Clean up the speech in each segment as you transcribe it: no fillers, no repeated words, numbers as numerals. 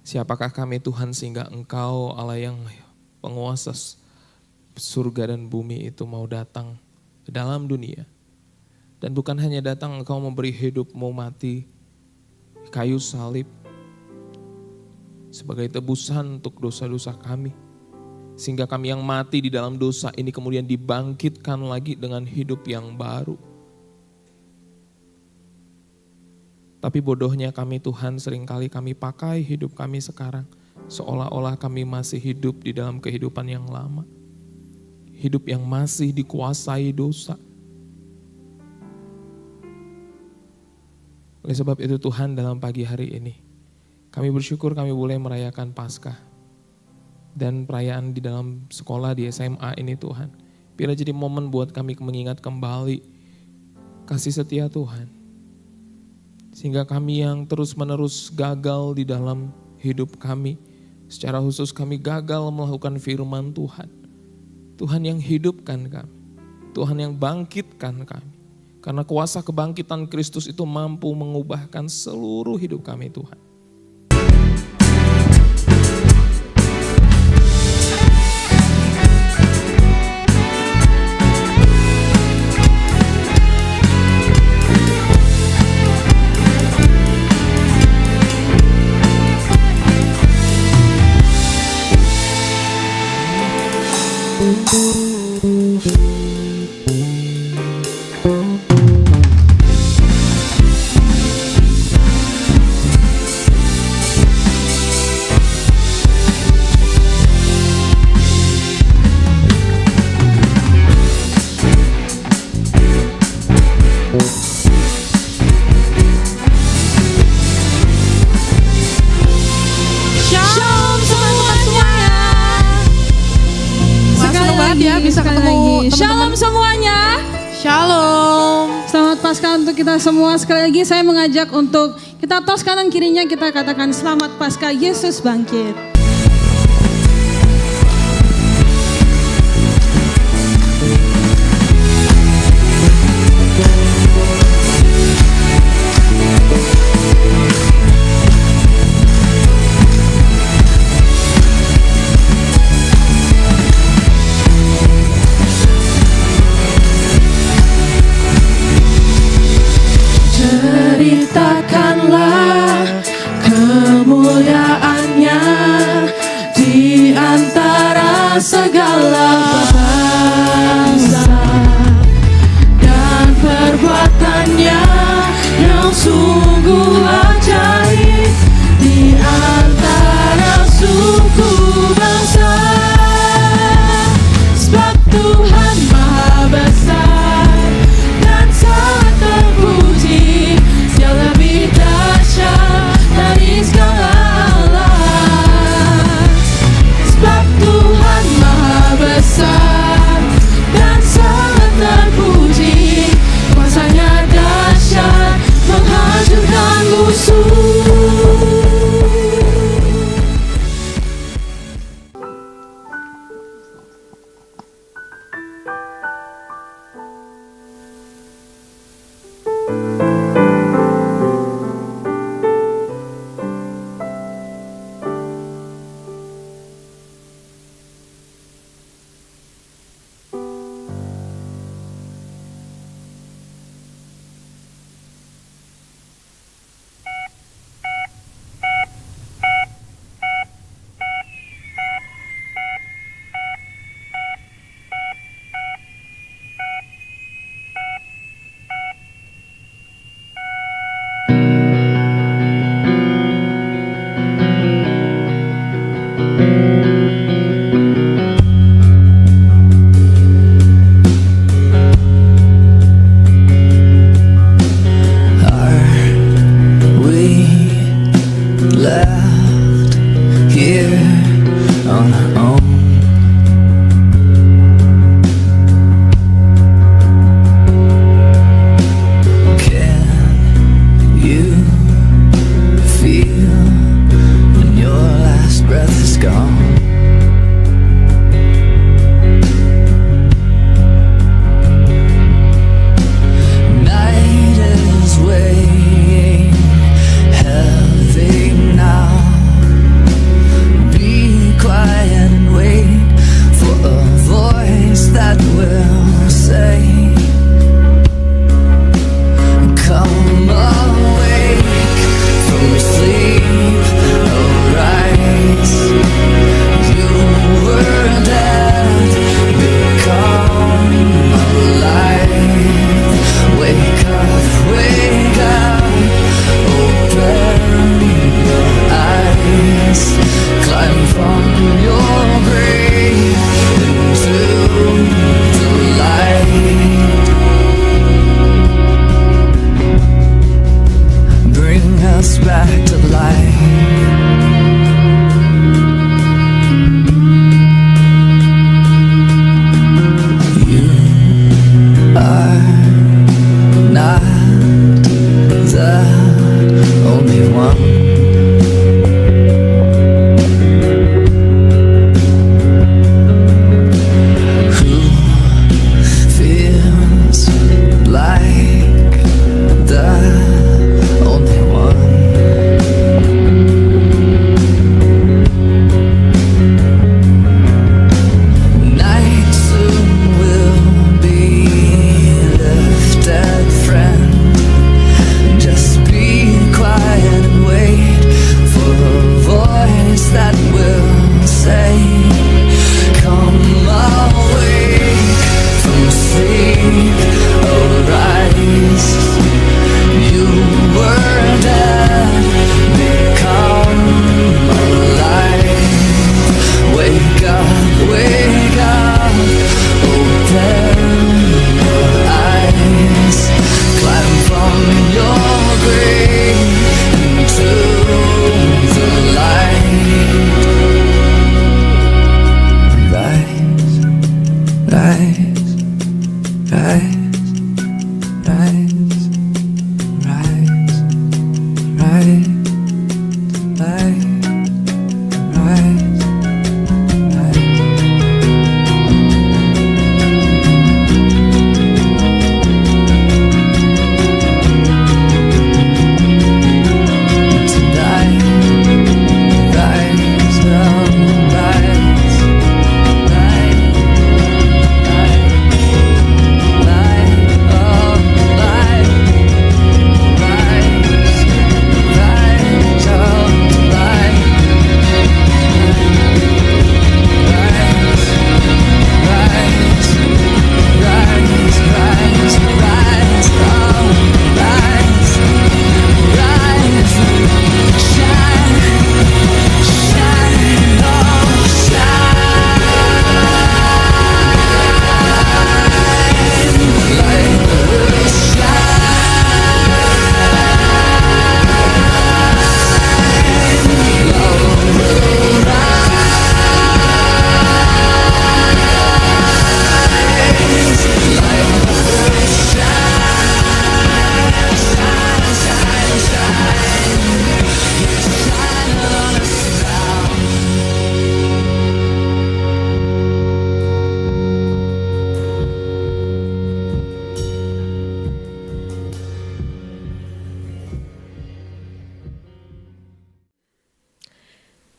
Siapakah kami Tuhan sehingga Engkau Allah yang penguasa surga dan bumi itu mau datang ke dalam dunia. Dan bukan hanya datang Engkau memberi hidup, mau mati kayu salib sebagai tebusan untuk dosa-dosa kami. Sehingga kami yang mati di dalam dosa ini kemudian dibangkitkan lagi dengan hidup yang baru. Tapi bodohnya kami Tuhan, seringkali kami pakai hidup kami sekarang seolah-olah kami masih hidup di dalam kehidupan yang lama. Hidup yang masih dikuasai dosa. Oleh sebab itu Tuhan, dalam pagi hari ini kami bersyukur kami boleh merayakan Paskah. Dan perayaan di dalam sekolah di SMA ini Tuhan, biar jadi momen buat kami mengingat kembali kasih setia Tuhan. Sehingga kami yang terus-menerus gagal di dalam hidup kami, secara khusus kami gagal melakukan firman Tuhan. Tuhan yang hidupkan kami, Tuhan yang bangkitkan kami. Karena kuasa kebangkitan Kristus itu mampu mengubahkan seluruh hidup kami Tuhan. Kita semua sekali lagi saya mengajak untuk kita tos kanan kirinya, kita katakan selamat Paskah, Yesus bangkit. Ceritakanlah kemuliaannya di antara segala bangsa, dan perbuatannya yang sungguh ajaib di antara suku bangsa. Sebab Tuhan Maha Besar dan sangat terpuji, Dia lebih dahsyat dari segala Allah. Sebab Tuhan Maha Besar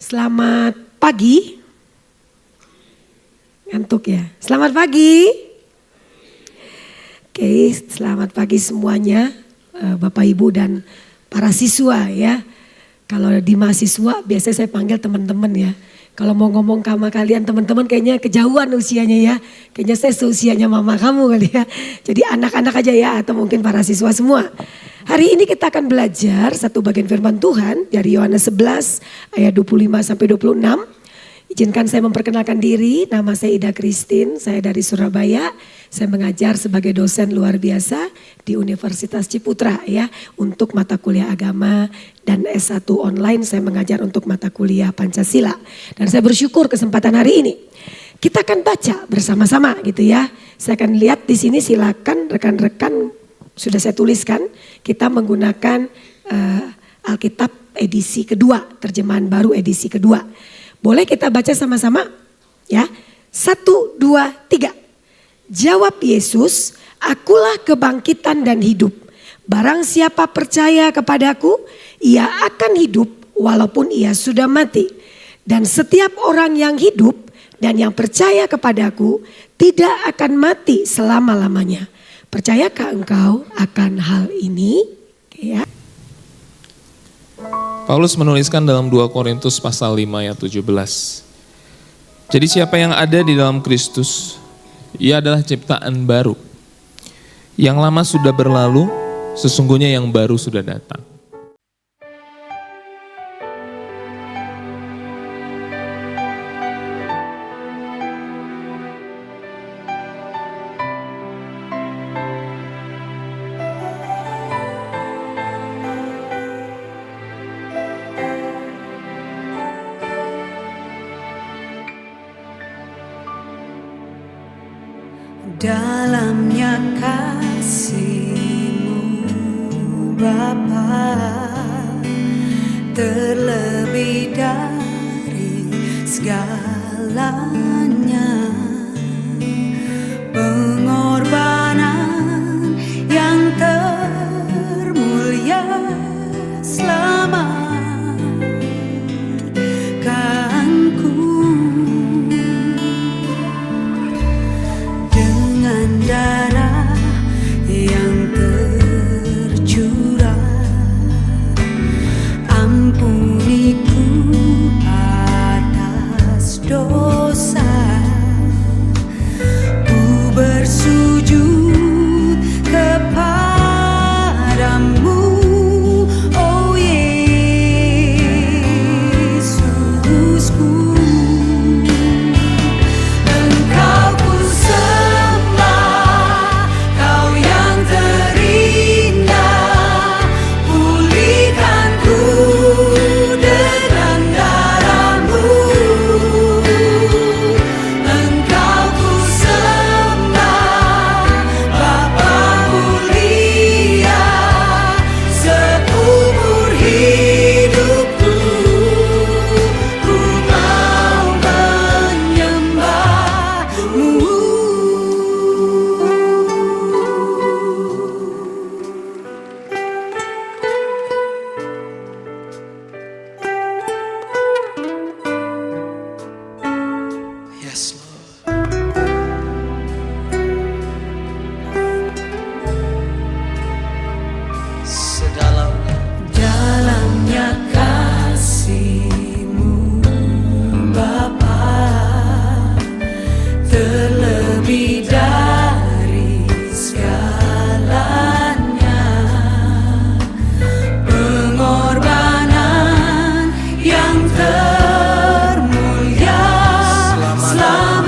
Selamat pagi. Ngantuk ya? Selamat pagi. Oke, selamat pagi semuanya, Bapak Ibu dan para siswa ya. Kalau di mahasiswa biasanya saya panggil teman-teman ya. Kalau mau ngomong sama kalian teman-teman kayaknya kejauhan usianya ya. Kayaknya saya seusianya mama kamu kali ya. Jadi anak-anak aja ya atau mungkin para siswa semua. Hari ini kita akan belajar satu bagian firman Tuhan dari Yohanes 11 ayat 25 sampai 26. Izinkan saya memperkenalkan diri, nama saya Ida Christine, saya dari Surabaya. Saya mengajar sebagai dosen luar biasa di Universitas Ciputra ya. Untuk mata kuliah agama dan S1 online saya mengajar untuk mata kuliah Pancasila. Dan saya bersyukur kesempatan hari ini. Kita akan baca bersama-sama gitu ya. Saya akan lihat di sini, silakan rekan-rekan sudah saya tuliskan. Kita menggunakan Alkitab edisi kedua, terjemahan baru edisi kedua. Boleh kita baca sama-sama? Ya, 1, 2, 3. Jawab Yesus, akulah kebangkitan dan hidup. Barang siapa percaya kepadaku, ia akan hidup walaupun ia sudah mati. Dan setiap orang yang hidup dan yang percaya kepadaku tidak akan mati selama-lamanya. Percayakah engkau akan hal ini? Ya. Paulus menuliskan dalam 2 Korintus pasal 5 ayat 17. Jadi siapa yang ada di dalam Kristus, ia adalah ciptaan baru. Yang lama sudah berlalu, sesungguhnya yang baru sudah datang. Dalamnya kasih-Mu Bapa, terlebih dari segalanya, pengorbanan yang termulia selamatkanku. Darah yang tercurah, ampuniku atas dosa. Ku bersujud kepadamu, oh Yesusku. Engkau ku termulia selamat.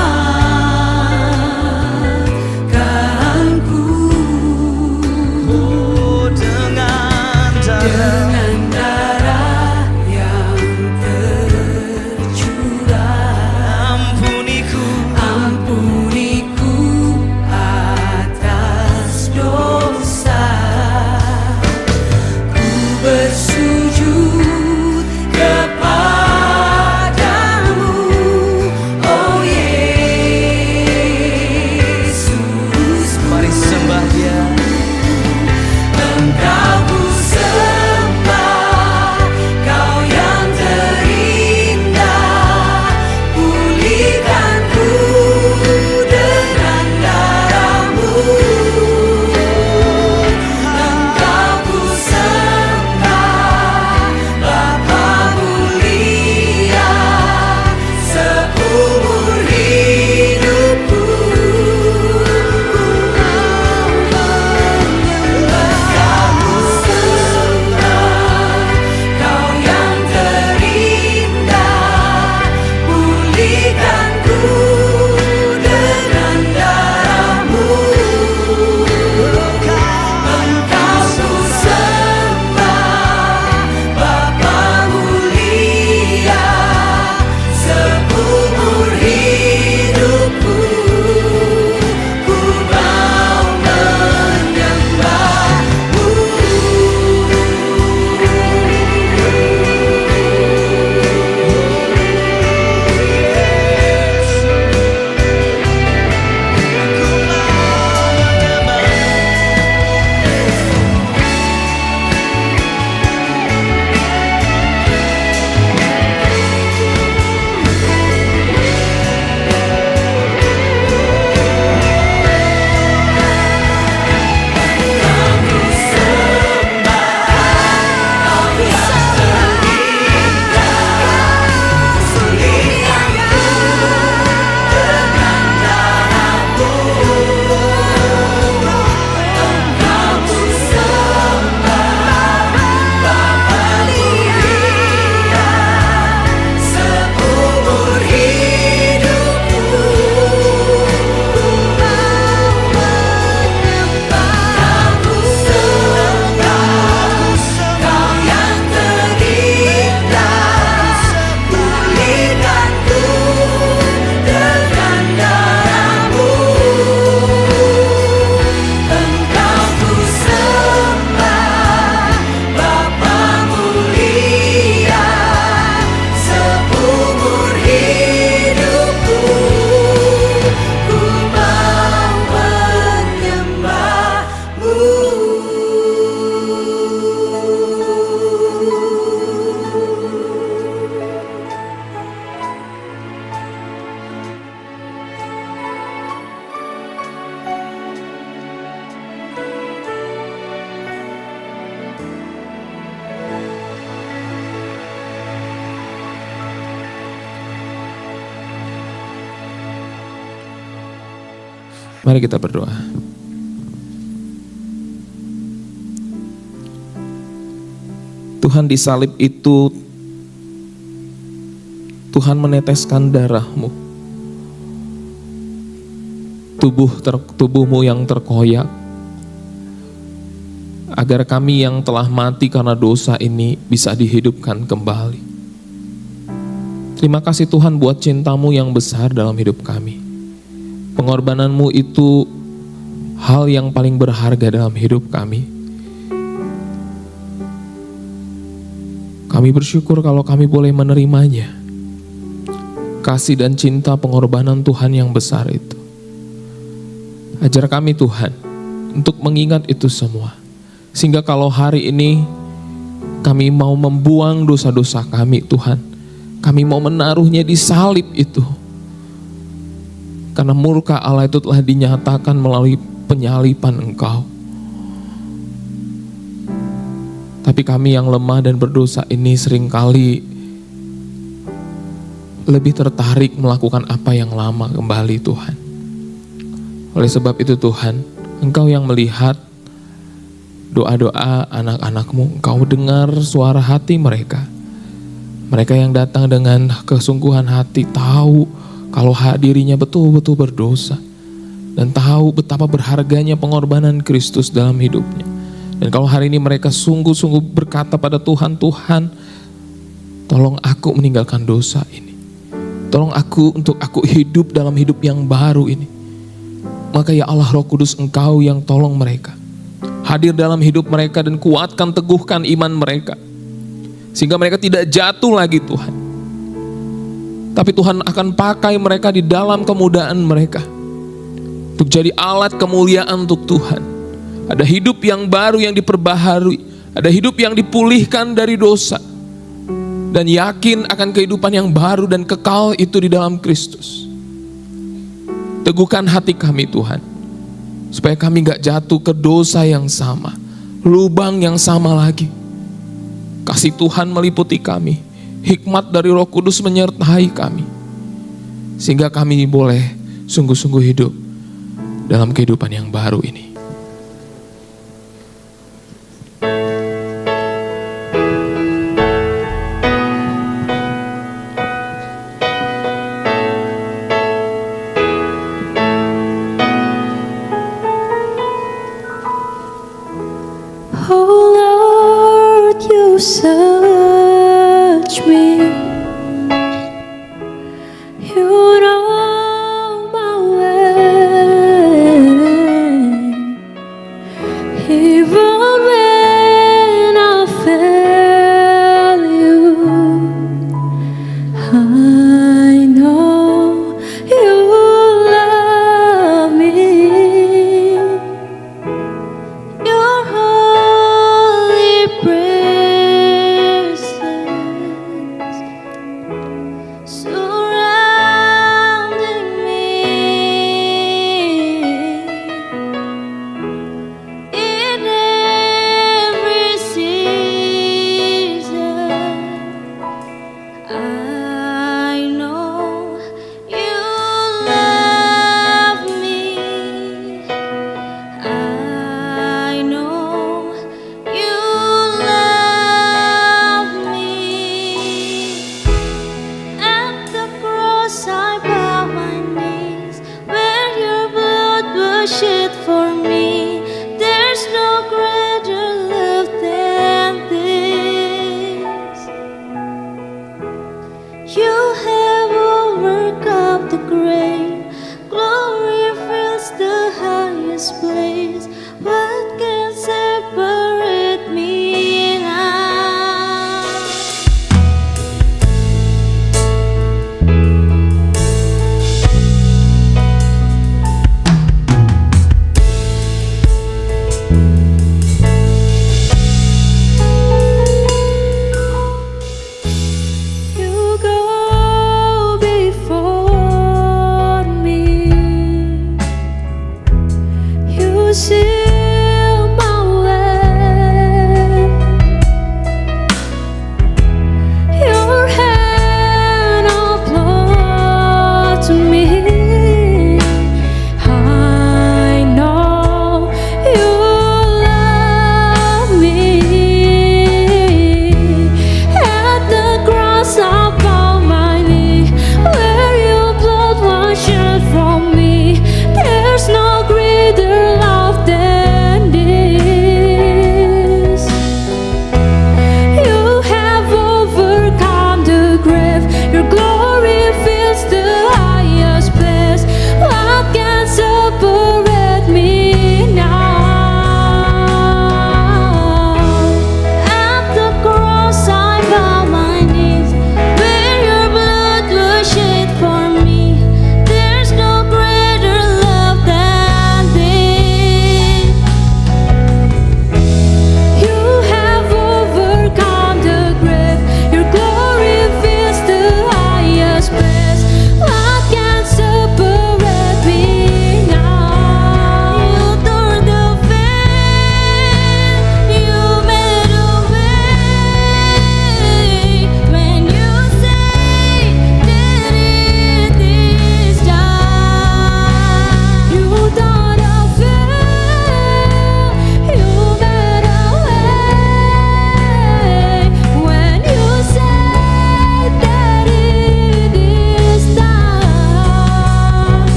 Mari kita berdoa. Tuhan, di salib itu Tuhan meneteskan darah-Mu. Tubuh-Mu yang terkoyak, agar kami yang telah mati karena dosa ini bisa dihidupkan kembali. Terima kasih Tuhan buat cinta-Mu yang besar dalam hidup kami. Pengorbanan-Mu itu hal yang paling berharga dalam hidup kami. Kami bersyukur kalau kami boleh menerimanya. Kasih dan cinta pengorbanan Tuhan yang besar itu. Ajar kami Tuhan untuk mengingat itu semua. Sehingga kalau hari ini kami mau membuang dosa-dosa kami Tuhan, kami mau menaruhnya di salib itu. Karena murka Allah itu telah dinyatakan melalui penyaliban Engkau. Tapi kami yang lemah dan berdosa ini seringkali lebih tertarik melakukan apa yang lama kembali Tuhan. Oleh sebab itu Tuhan, Engkau yang melihat doa-doa anak-anak-Mu, Engkau dengar suara hati mereka. Mereka yang datang dengan kesungguhan hati tahu kalau dirinya betul-betul berdosa. Dan tahu betapa berharganya pengorbanan Kristus dalam hidupnya. Dan kalau hari ini mereka sungguh-sungguh berkata pada Tuhan, Tuhan, tolong aku meninggalkan dosa ini. Tolong aku untuk aku hidup dalam hidup yang baru ini. Maka ya Allah Roh Kudus, Engkau yang tolong mereka. Hadir dalam hidup mereka dan kuatkan, teguhkan iman mereka. Sehingga mereka tidak jatuh lagi Tuhan. Tapi Tuhan akan pakai mereka di dalam kemudaan mereka. Untuk jadi alat kemuliaan untuk Tuhan. Ada hidup yang baru yang diperbaharui. Ada hidup yang dipulihkan dari dosa. Dan yakin akan kehidupan yang baru dan kekal itu di dalam Kristus. Teguhkan hati kami Tuhan. Supaya kami gak jatuh ke dosa yang sama. Lubang yang sama lagi. Kasih Tuhan meliputi kami. Hikmat dari Roh Kudus menyertai kami. Sehingga kami boleh sungguh-sungguh hidup dalam kehidupan yang baru ini. Oh Lord, you search me. You know my way.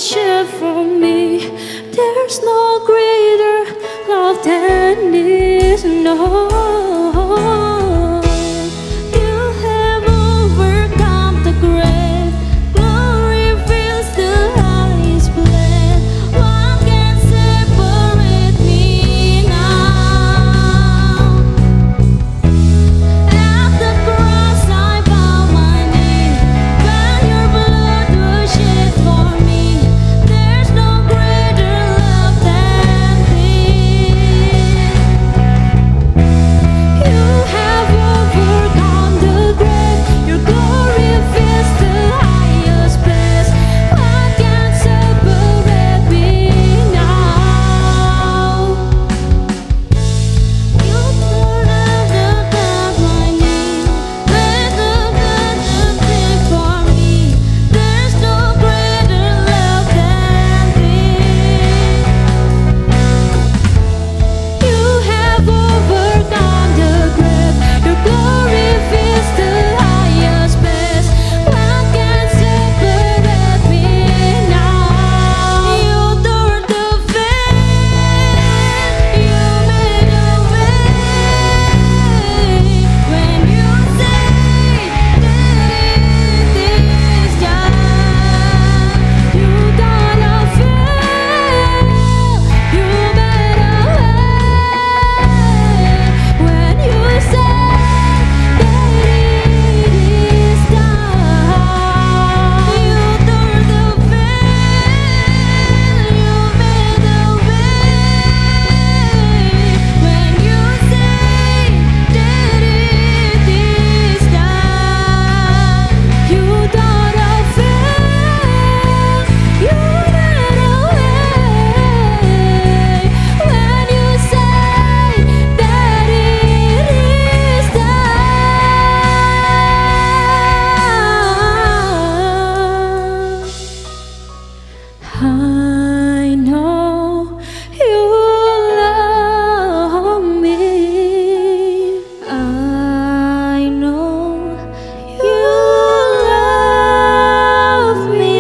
shed for me. There's no greater love than this, no. You have overcome the grave. Glory fills the highest place. What can separate me now? At the cross I bow my knee. When your blood was shed for me, there's no greater love than this. You have overcome the grave. Your glory fills the highest place. What can separate me now? You poured out the blood my knee. Let the blood speak for me. There's no greater love than this. You have overcome the grave. Your glory fills the highest place. What can separate me now? You tore the veil. You made a way. When you say that it is done, you gotta fail. You made a way. When you say that it is done, you tore the veil. You made a way. When you say that it is done, you gotta fail. You made a way. When you say that it is done. I know you love me. I know you love me.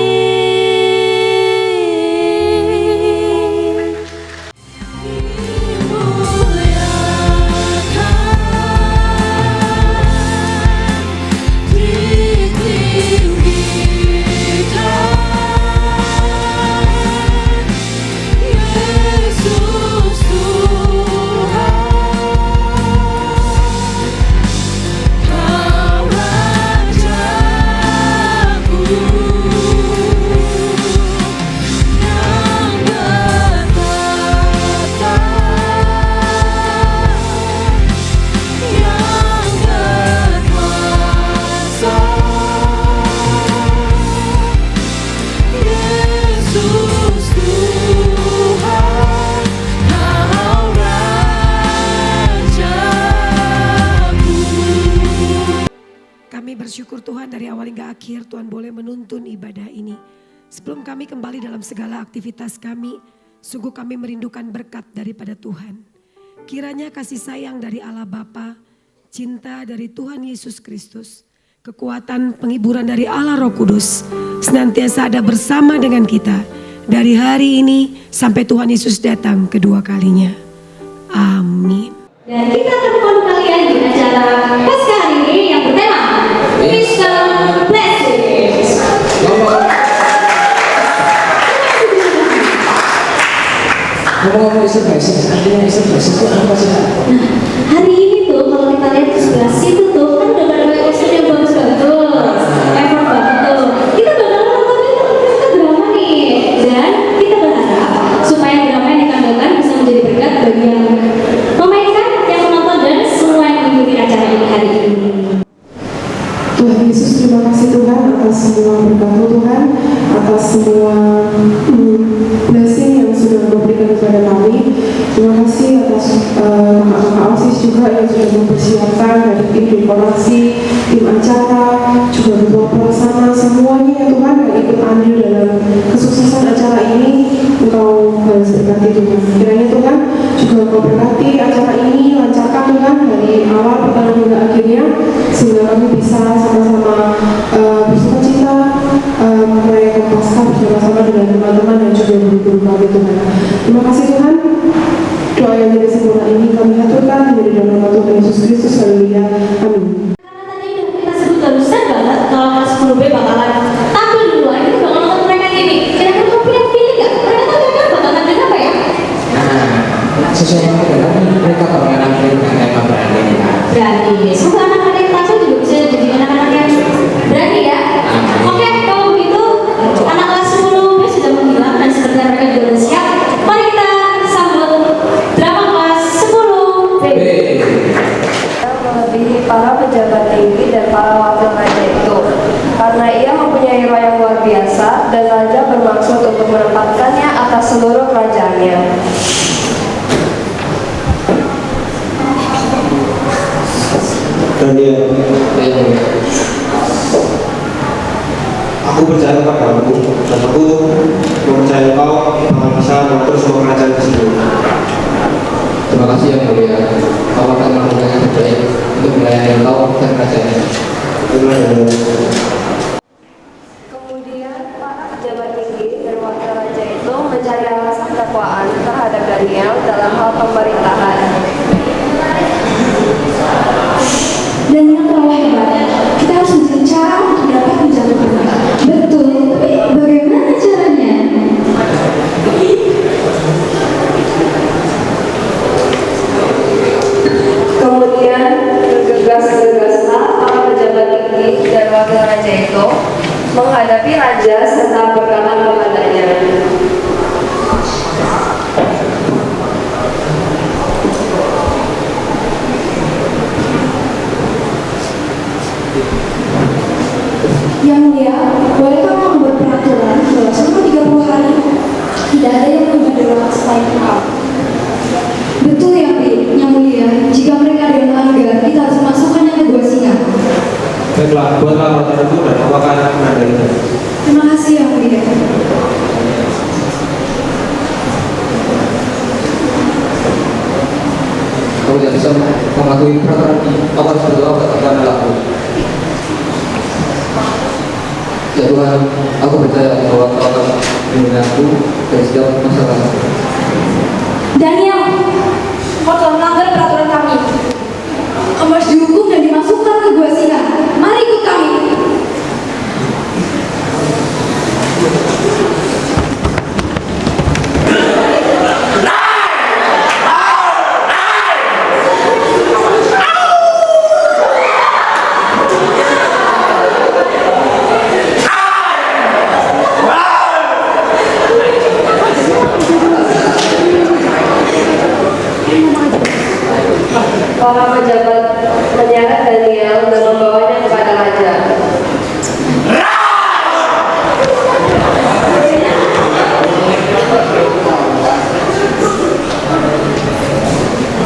Yesus Kami bersyukur Tuhan dari awal hingga akhir Tuhan boleh menuntun ibadah ini. Sebelum kami kembali dalam segala aktivitas kami, sungguh kami merindukan berkat daripada Tuhan. Kiranya kasih sayang dari Allah Bapa, cinta dari Tuhan Yesus Kristus, kekuatan penghiburan dari Allah Roh Kudus senantiasa ada bersama dengan kita dari hari ini sampai Tuhan Yesus datang kedua kalinya. Amin. Dan kita akan membantu kalian di acara Paskah hari ini yang bertema Wisdom Blessings. Ngomong-ngomong Wisdom Blessings, artinya Wisdom Blessings itu apa sih? Nah, hari ini tuh kalau kita lihat di sebelah situ tuh kan udah banyak kostum yang bagus-bagus, effort banget tuh. Kita bakal nonton drama nih, dan kita berharap supaya drama yang ditampilkan bisa menjadi berkat bagi yang memainkan, yang menonton dan semua yang mengikuti acara ini hari ini. Tuhan Yesus, terima kasih Tuhan atas semua berkat-Mu Tuhan, atas semua blessing yang sudah Engkau berikan kepada kami. Terima kasih atas kakak-kakak OSIS juga yang sudah mempersiapkan dari tim dekorasi, tim acara, juga ketua pelaksana, semuanya ya Tuhan yang ikut andil dalam kesuksesan acara ini. Engkau balas berkati Tuhan. Kiranya Tuhan juga Engkau berkati acara ini, lancarkan Tuhan dari awal pertengahan hingga akhirnya, sehingga kami bisa sama-sama bersuka cita merayakan Paskah bersama-sama dengan dan teman-teman dan juga guru-guru kami Tuhan. Terima kasih Tuhan. Doa yang tidak sempurna ini kami haturkan menjadi dalam nama Tuhan Yesus Kristus. Haleluya. Amin. Karena tadi udah kita sebut barusan banget kalau kelas 10B bakalan tampil duluan, itu bakal nonton mereka gini. Kira-kira kamu punya feeling gak? Mereka tuh kira-kira bakal nonton apa ya? Nah, sesuai yang kita kan mereka kalau ngambil tema berani ya. Berani. Semoga anak-anak yang kelas juga bisa jadi anak-anak yang berani ya. Oke, kalau begitu anak kelas 10B sudah menghilang dan seperti mereka juga sudah siap. Mari kita sambut drama kelas 10B. Melebihi para pejabat tinggi dan para wakil raja itu, karena ia mempunyai roh yang luar biasa dan raja bermaksud untuk menempatkannya atas seluruh kerajaannya. Daniel, aku percaya padamu dan aku mempercayai kau akan bisa mengatur semua kerajaan di sini. Terima kasih yang mulia. Kau akan melakukan yang terbaik untuk melayani kau dan kerajaan. Kemudian para pejabat tinggi dan wakil raja itu mencari alasan dakwaan terhadap Daniel dalam hal pemerintahan. Daniel terlalu hebat. Kita harus mencari cara untuk dapat menjatuhkannya. Betul, tapi bagaimana caranya? Kemudian bergegas-gegaslah para pejabat tinggi dan wakil raja itu menghadapi raja serta berkata kepadanya, Yang mulia, bolehkah kamu membuat peraturan bahwa selama 30 hari tidak ada yang lebih dewasa selain engkau? Betul ya, Bi. Yang mulia, jika mereka ada yang melanggar, kita harus memasukkannya ke gua singa. Baiklah, buatlah peraturan itu dan aku akan menandainya. Terima kasih yang mulia. Kau tidak bisa mematuhi peraturan ini. Kau harus berdoa kepada aku. Ya Tuhan, aku percaya bahwa kau akan melindungi aku dari setiap masalah. Daniel, kau telah melanggar peraturan kami. Kamu harus dihukum dan dimasukkan ke gua singa. Mari ikut kami. para pejabat menyeret Daniel dan membawanya kepada raja.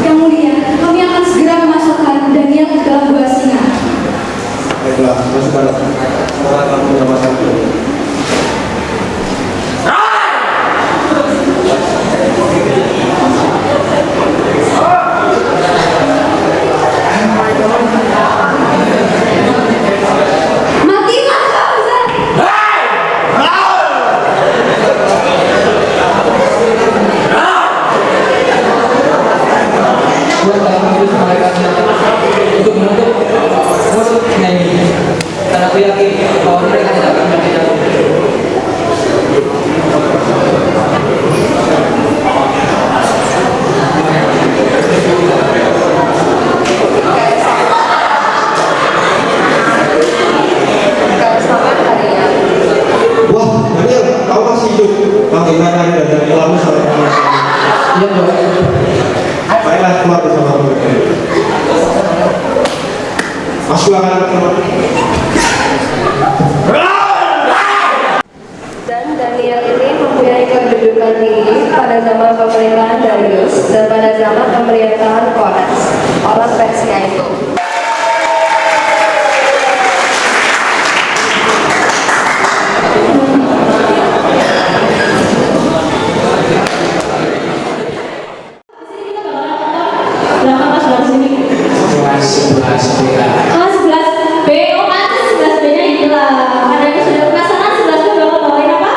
Yang mulia, kami akan segera memasukkan Daniel ke dalam gua singa. Baiklah, masukkan. Semoga kamu menyelamatkan aku. Matilah kau, Zat! Buat dalam hidup mereka untuk menutup mulutnya ini. Dan aku yakin bahwa mereka tidak akan berbeda. Keesokan harinya, Wah, Daniel, kau masih hidup. Bagaimana dan lalu sampai kemana? Iya, Bapak. Baiklah, keluar bersama aku. Masuk akan keluar. dan Daniel ini mempunyai kedudukan tinggi pada zaman pemerintahan Darius dan pada zaman pemerintahan Kores, orang Persia itu. Berapa kelas sini? Kelas 11 BK. Kelas 11 B, oh pantas 11 B nya inilah. Karena ini sudah penasaran 11 B bakal bawain apa?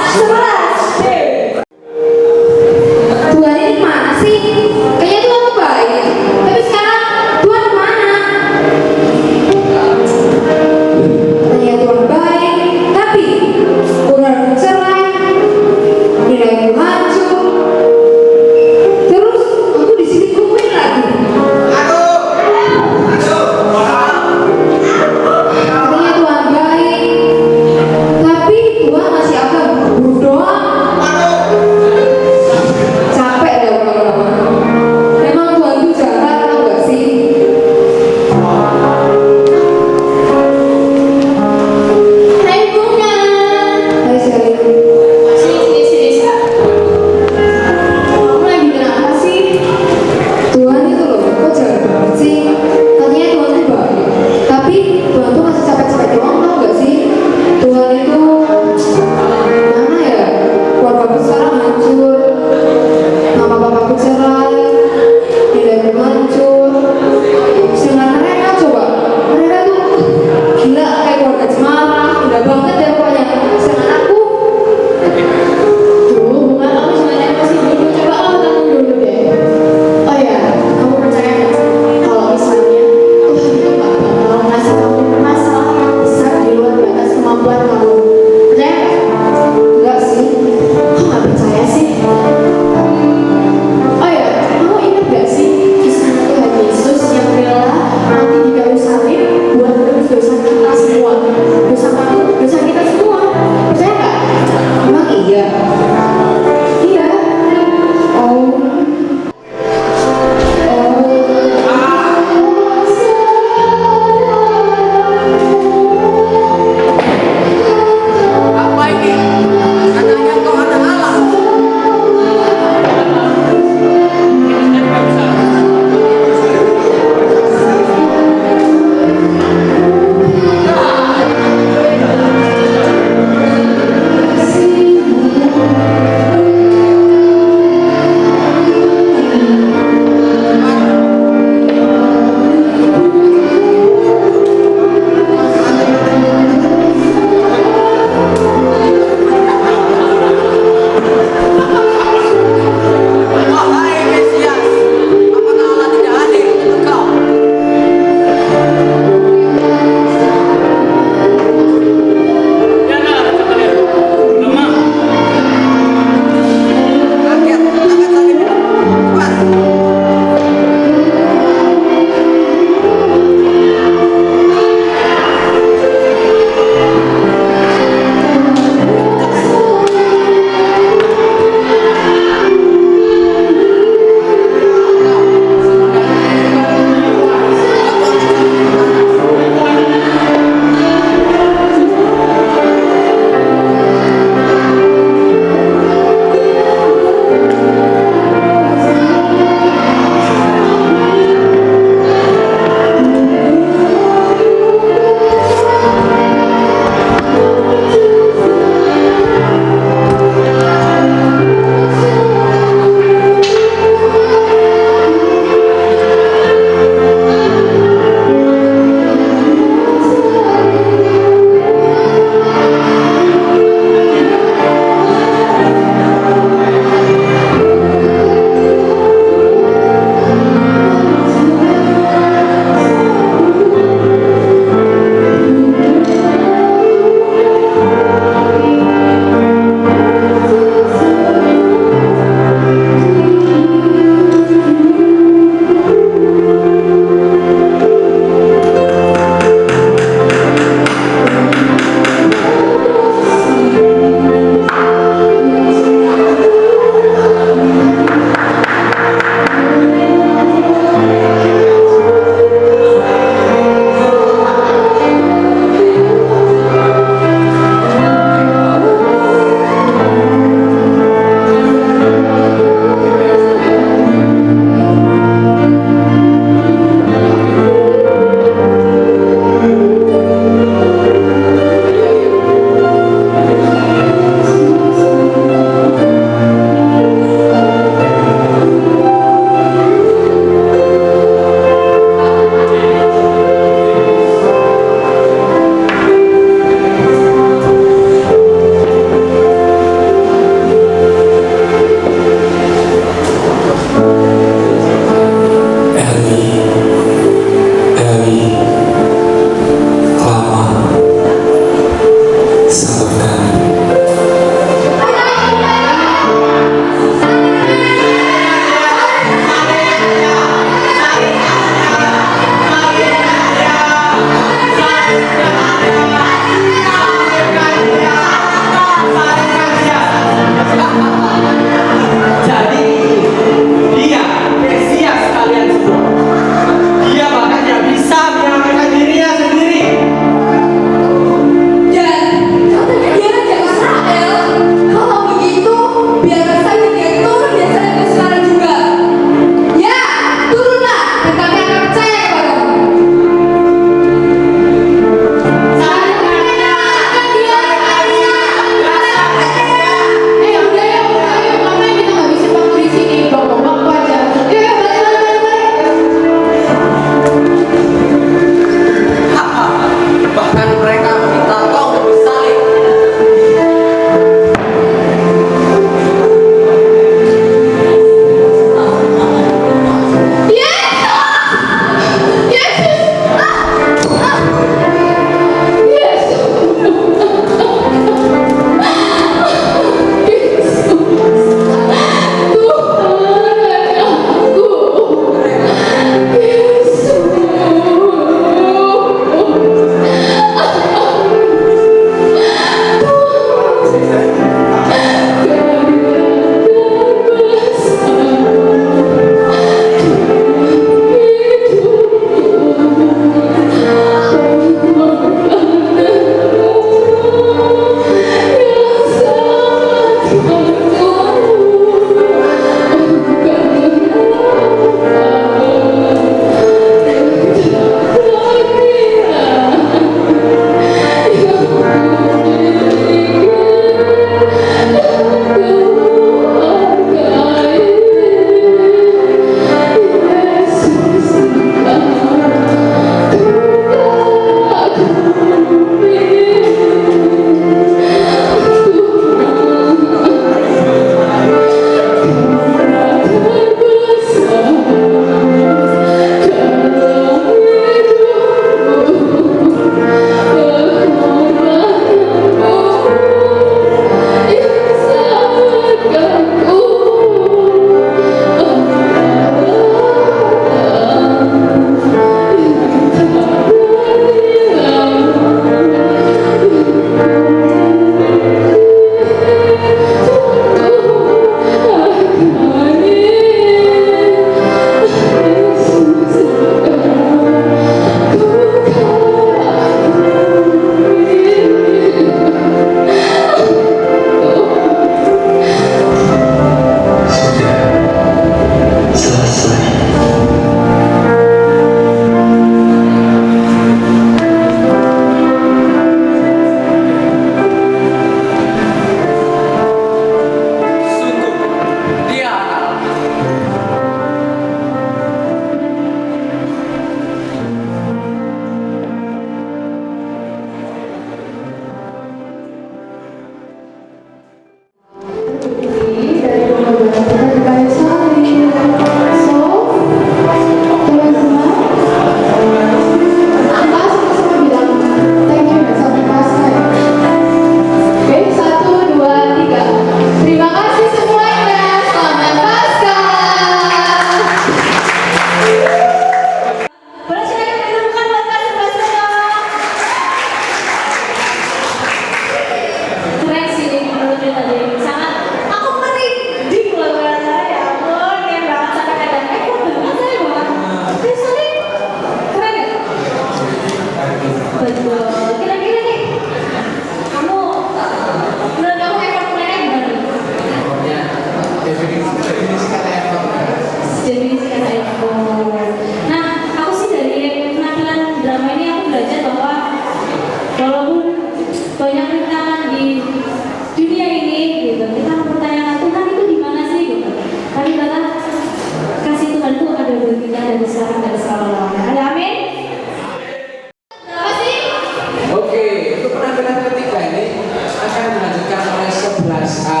dilanjutkan oleh 11A.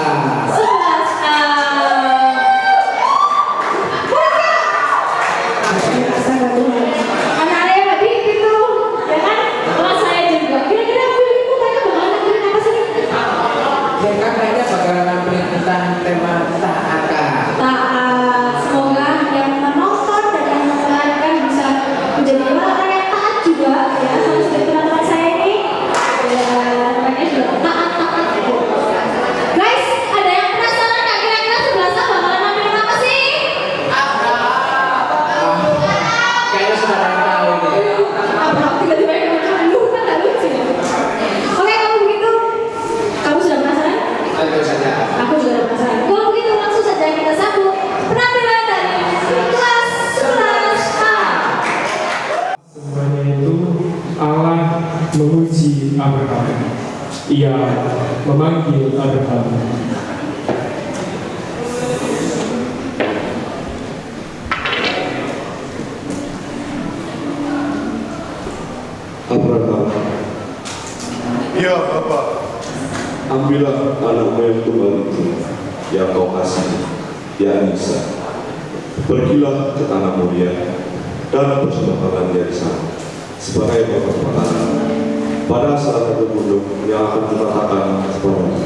11A. Anak-anak yang hadir gitu, ya kan? Kelas saya juga. Kira-kira filmku mereka bakalan nampilin apa sih? Mereka kayaknya bakalan nampilin tentang tema taat. Taat. Semoga yang menonton dan yang mendengarkan bisa menjadi orang yang taat juga, ya. Sama seperti teman-teman saya ini. Ya, mereka juga taat gitu. Guys, ada yang penasaran nggak kira-kira 11A bakalan nampilin apa sih? Kayaknya sudah ada yang tahu ini. Apa tiba-tiba yang ngomong kan nggak lucu ya? Oke, kalau begitu kamu sudah penasaran? Tentu saja. Aku juga udah penasaran. Kalau begitu langsung saja kita sambut penampilan dari kelas 11A. Semuanya itu Allah menguji Abraham. Ia memanggil Abraham. Abraham, Ya Bapak. ambillah anakmu yang tunggal itu yang kau kasih, yakni Ishak. Pergilah ke tanah Moria dan persembahkan dia di sana sebagai persembahan pada salah satu gunung yang akan kukatakan kepadamu.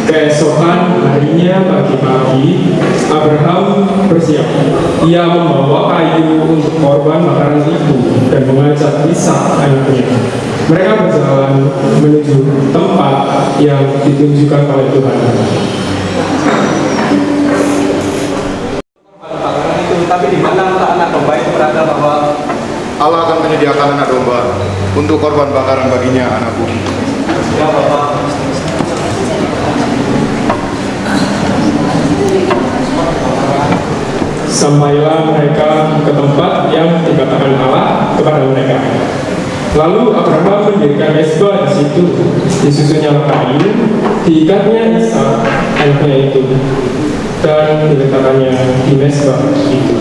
Keesokan harinya pagi-pagi, Abraham bersiap. Ia membawa kayu untuk korban bakaran itu dan mengajak Ishak anaknya. Mereka berjalan menuju tempat yang ditunjukkan oleh Tuhan. Tapi di mana anak domba itu berada bahwa Allah akan menyediakan anak domba untuk korban bakaran baginya, anakku. Ya Bapak. Sampailah mereka ke tempat yang dikatakan Allah kepada mereka. Lalu Abraham mendirikan mezbah di situ, disusunnya kayu, diikatnya Ishak anaknya itu, dan diletakkannya di mezbah itu.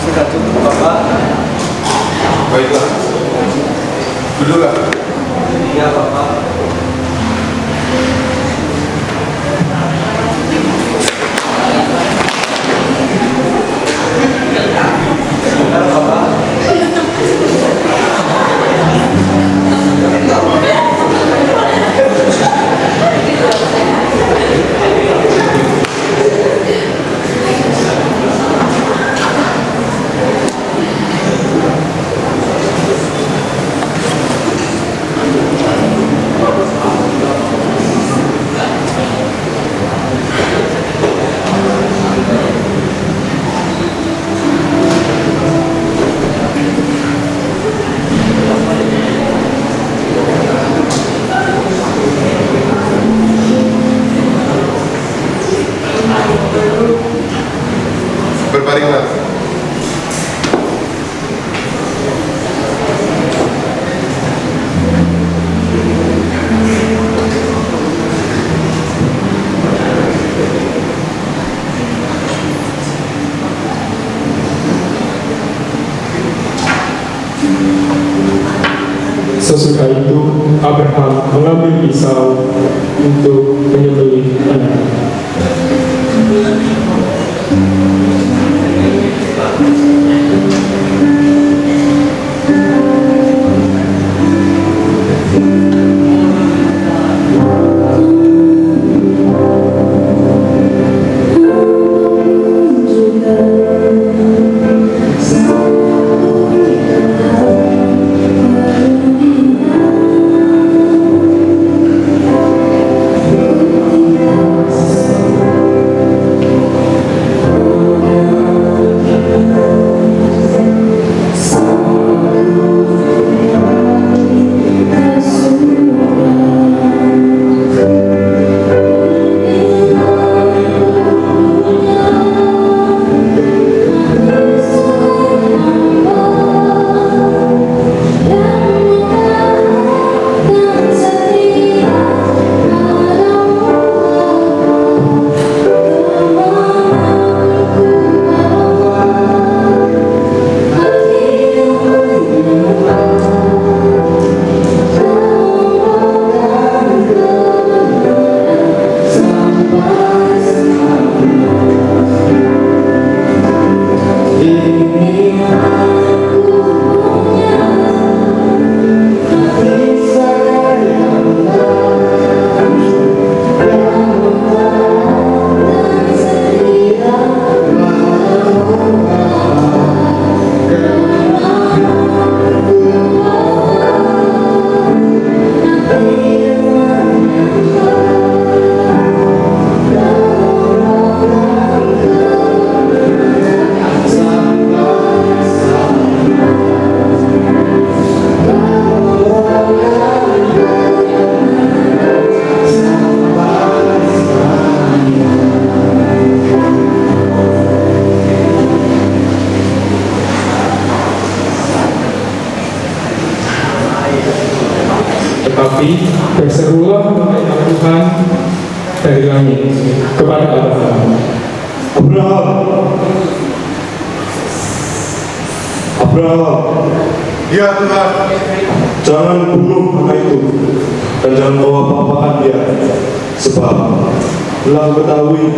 Sudah cukup Bapak. Baiklah. Duduklah. Ya Bapak. Sebentar Bapak. Berbaringlah. Sesudah itu Abraham mengambil pisau untuk menyembelih anaknya. Tetapi berserulah malaikat Tuhan dari langit kepada Abraham. Abraham, Ya Tuhan, jangan bunuh anak itu dan jangan bawa apa-apakan dia, sebab telah ketahui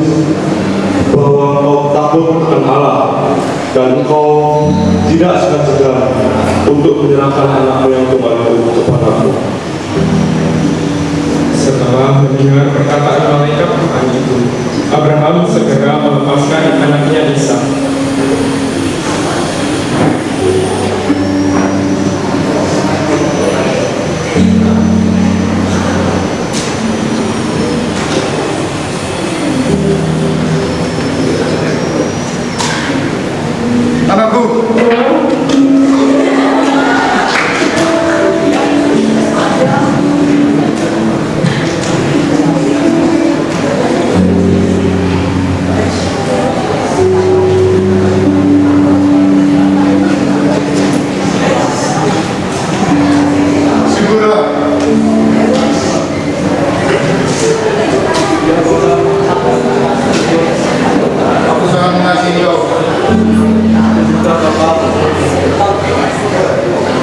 bahwa kau takut akan Allah dan kau tidak segan-segan untuk menyerahkan anakmu yang tunggal itu kepadaku. Setelah mendengar perkataan malaikat Tuhan itu, Abraham segera melepaskan anaknya Ishak. anakku. Aku sangat mengasihi kau.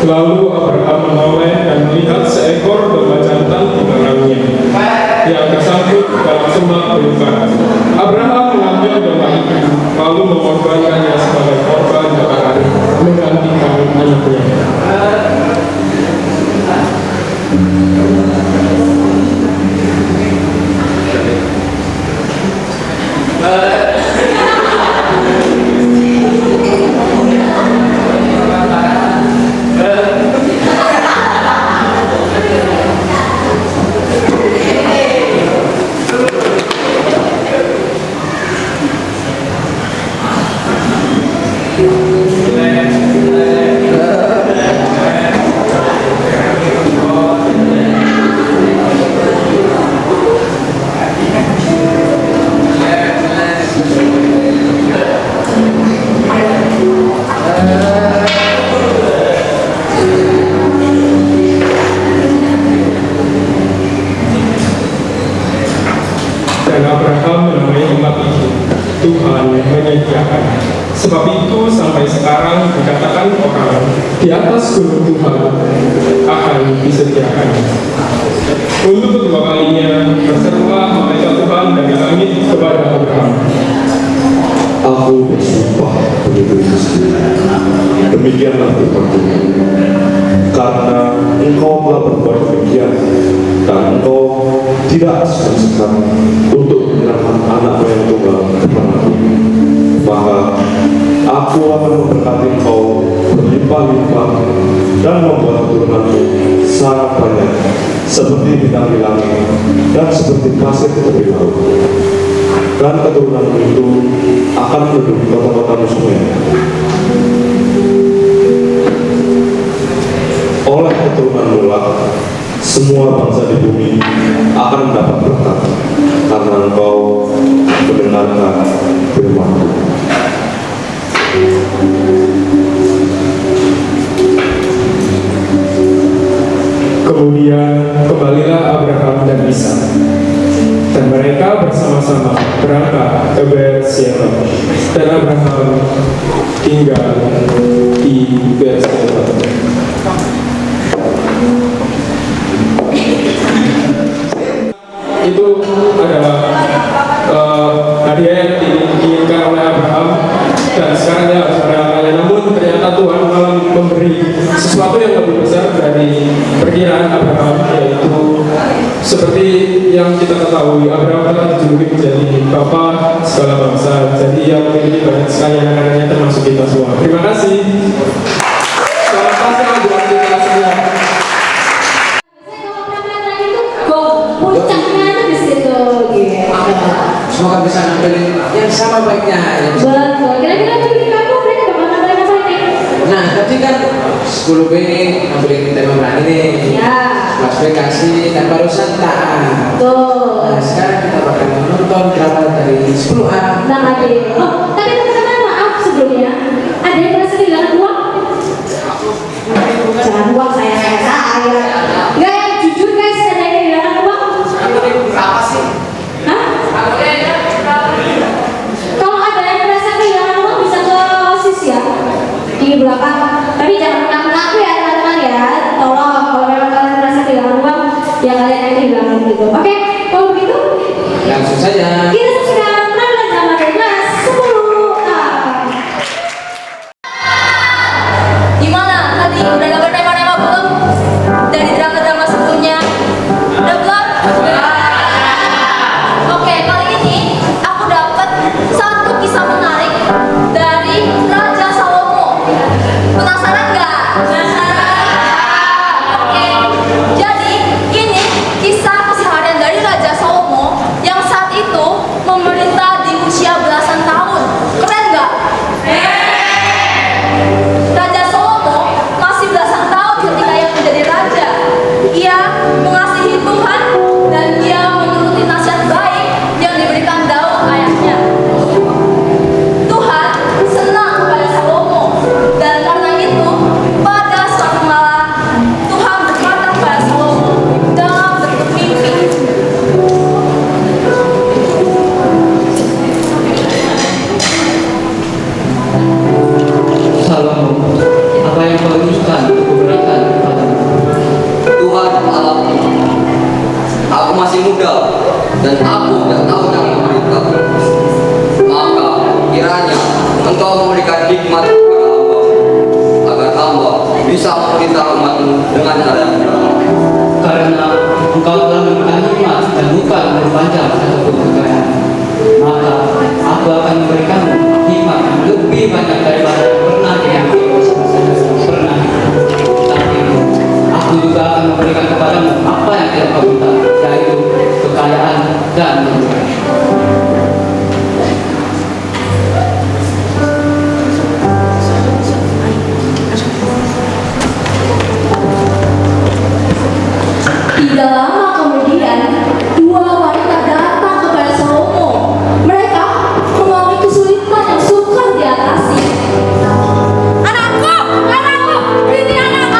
Lalu Abraham menoleh dan melihat seekor domba jantan di belakangnya yang tersangkut dalam semak belukar. Abraham mengambil domba itu lalu mengorbankannya sebagai korban bakaran menggantikan anaknya. Dan Abraham menamai tempat itu Tuhan menyediakan. Sebab itu sampai sekarang dikatakan orang di atas gunung Tuhan akan disediakan. Untuk kedua kalinya berserulah malaikat Tuhan dari langit kepada Abraham. Aku bersumpah berdiri Kristus, demikianlah Tuhan, karena engkau telah berbuat demikian dan engkau tidak segan-segan untuk menyerahkan anakmu yang tunggal kepadaku, maka aku akan memberkati engkau berlimpah-limpah dan membuat keturunanmu sangat banyak seperti bintang di langit dan seperti pasir di tepi laut. Dan keturunanmu itu akan menduduki kota-kota musuhnya. Oleh keturunanmu lah semua bangsa di bumi akan mendapat berkat karena engkau mendengarkan firman-Ku. Kemudian kembalilah Abraham dan Ishak, dan mereka bersama-sama berangkat ke Beersheba, dan Abraham tinggal di Beersheba. Itu adalah hadiah yang diinginkan oleh Abraham, dan sekarang dia harus merayakannya. Namun ternyata Tuhan malah memberi sesuatu yang lebih besar dari perkiraan Abraham, yaitu seperti yang kita ketahui, Abraham telah dijuluki menjadi bapa segala bangsa. Jadi ia memiliki banyak sekali anak-anaknya, termasuk kita semua. Terima kasih. Selamat Paskah buat kita semua. Puncaknya tuh di situ gitu. Semoga bisa nampilin yang sama baiknya. Betul. Kira-kira di kamu mereka bakal nampilin apa ini? Nah, tadi kan 10B nampilin tema berani nih. Ya. 11B kasih dan barusan taat. Tuh. Nah, sekarang kita bakal menonton drama dari 10A. Nah, adik. Oh, tapi teman-teman maaf sebelumnya. Ada yang merasa kehilangan uang? Jangan uang saya. Enggak, yang jujur kan? kamu dengan adanya. Karena engkau telah memberikan hikmat dan bukan berpanjang ataupun kekayaan, maka aku akan memberikanmu hikmat yang lebih banyak daripada yang pernah pernah. Tapi aku juga akan memberikan kepadamu apa yang tidak kau minta, yaitu kekayaan dan kemuliaan. Tidak lama kemudian, dua wanita datang kepada Salomo. Mereka mengalami kesulitan yang sukar diatasi. Anakku, ini anakku.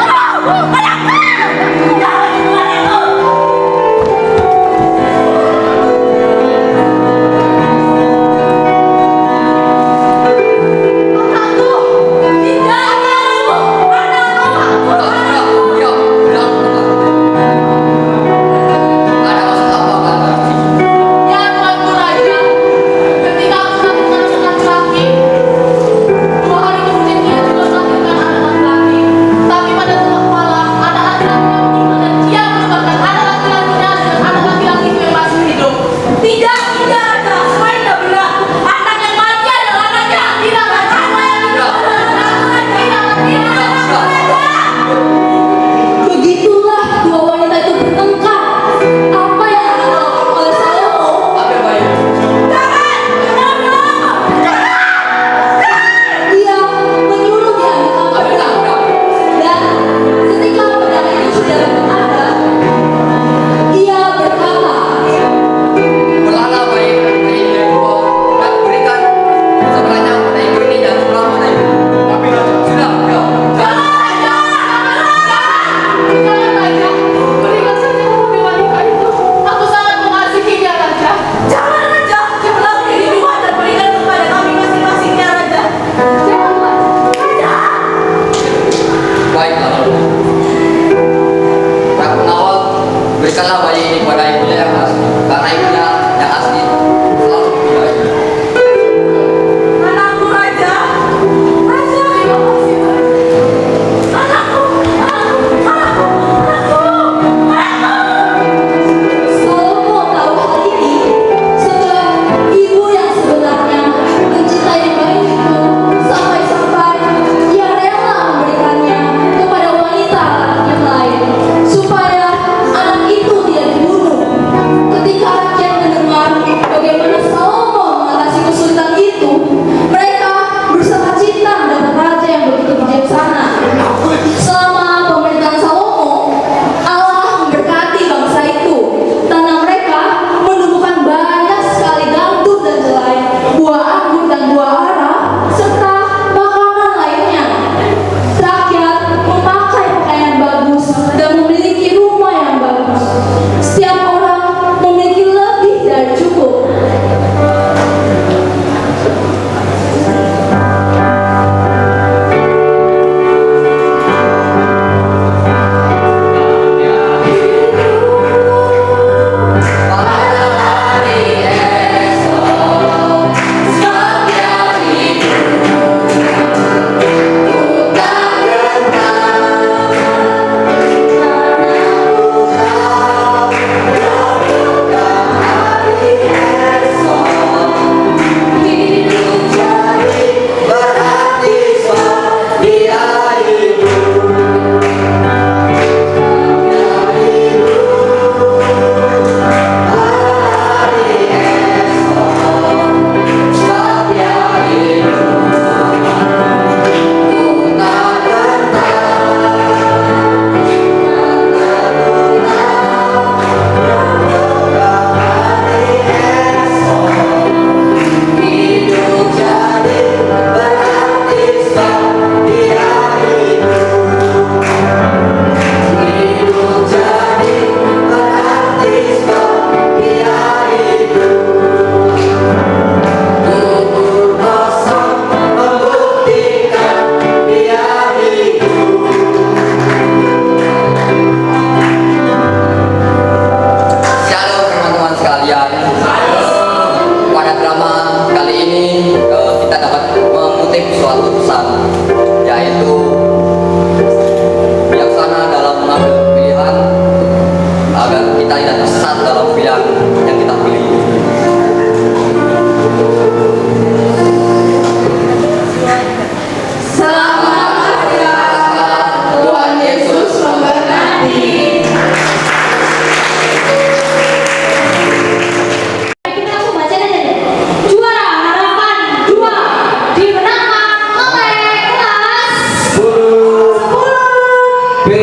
Supaya anak itu tidak dibunuh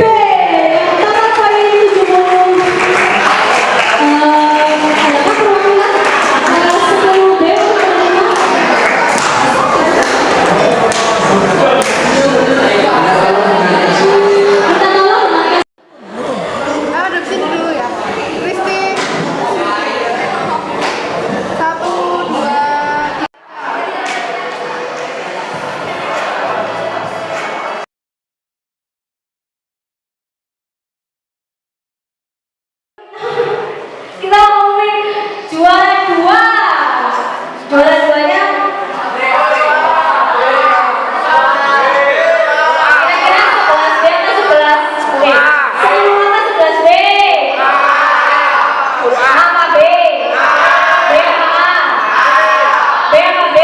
yang pertama poin 70. Adakah perwakilan 10 B untuk menerima? Kita tolong Mas. Adopsi dulu ya. Kristi. 1, 2, 3. Kita ngomongin juara 2. Juara 2-nya kira-kira 11B atau 11B? Semua kan 11B. A apa B? B apa A? B apa B?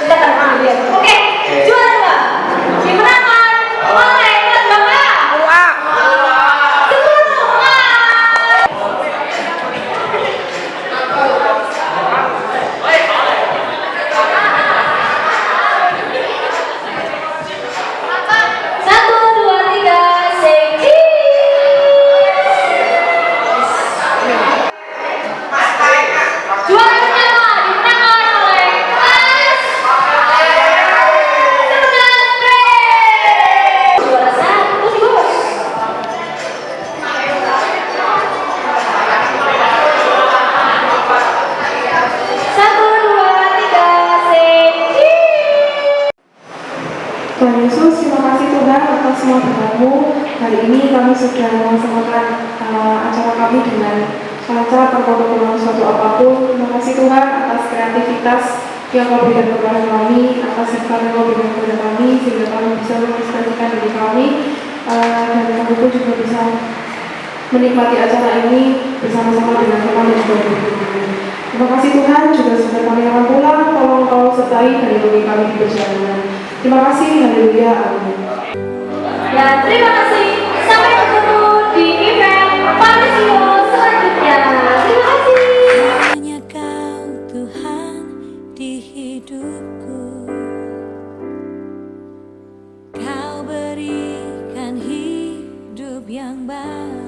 Kita akan ambil. Oke, juara 2 dimenangkan oleh kelas Bangga. Satu, dua, tiga, say cheese. Juara pertama dimenangkan oleh kelas 11B. Juara 1 di bos. Satu, dua, tiga, say cheese. Tuhan Yesus, terima kasih Tuhan atas semua berkat-Mu. Hari ini kami sudah melaksanakan acara kami dengan lancar tanpa kekurangan suatu apapun. Terima kasih Tuhan atas kreativitas yang Kau berikan kepada kami, atas serta yang Kau berikan kepada kami, sehingga kami bisa mengekspresikan diri kami, dan kami pun juga bisa menikmati acara ini bersama-sama dengan teman dan juga kami. Terima kasih Tuhan, juga sudah kami akan pulang, tolong Kau sertai dan lindungi kami di perjalanan. Terima kasih, haleluya, amin. Dan terima kasih. Sampai ketemu di event Parisio selanjutnya. Terima kasih. Hanya Kau Tuhan di hidupku. Kau berikan hidup yang baru.